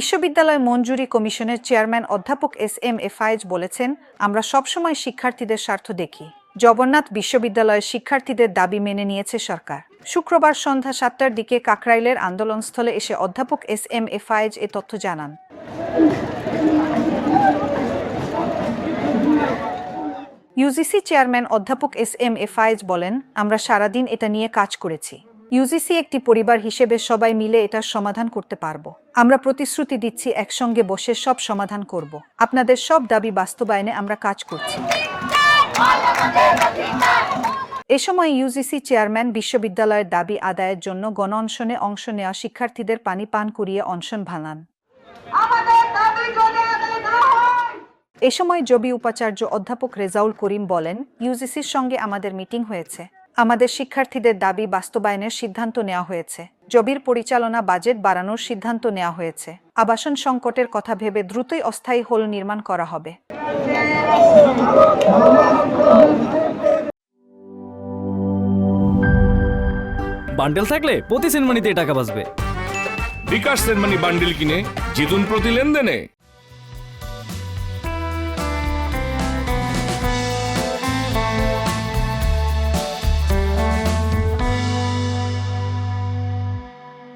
বিশ্ববিদ্যালয় মঞ্জুরি কমিশনের চেয়ারম্যান অধ্যাপক এস.এম.এ ফায়েজ বলেছেন, আমরা সবসময় শিক্ষার্থীদের স্বার্থ দেখি। জগন্নাথ বিশ্ববিদ্যালয়ের শিক্ষার্থীদের দাবি মেনে নিয়েছে সরকার। শুক্রবার সন্ধ্যা ৭টার দিকে কাকরাইলের আন্দোলনস্থলে এসে অধ্যাপক এস.এম.এ ফায়েজ এ তথ্য জানান। ইউজিসি চেয়ারম্যান অধ্যাপক এস.এম.এ ফায়েজ বলেন, আমরা সারাদিন এটা নিয়ে কাজ করেছি। ইউজিসি একটি পরিবার হিসেবে সবাই মিলে এটার সমাধান করতে পারব। আমরা প্রতিশ্রুতি দিচ্ছি একসঙ্গে বসে সব সমাধান করব। আপনাদের সব দাবি বাস্তবায়নে আমরা কাজ করছি। এ সময় ইউজিসি চেয়ারম্যান বিশ্ববিদ্যালয়ের দাবি আদায়ের জন্য গণ অনশনে অংশ নেওয়া শিক্ষার্থীদের পানি পান করিয়ে অনশন ভাঙান। এ সময় জবি উপাচার্য অধ্যাপক রেজাউল করিম বলেন, ইউজিসির সঙ্গে আমাদের মিটিং হয়েছে। আমাদের শিক্ষার্থীদের দাবি বাস্তবায়নের সিদ্ধান্ত নেওয়া হয়েছে। জবির পরিচালনা বাজেট বাড়ানোর সিদ্ধান্ত নেওয়া হয়েছে। আবাসন সংকটের কথা ভেবে দ্রুতই অস্থায়ী হল নির্মাণ করা হবে। বান্ডেল থাকলে প্রতি সেনমানিতে টাকা বাঁচবে। বিকাশ সেনমানি বান্ডেল কিনে জিতুন প্রতি লেনদেনে।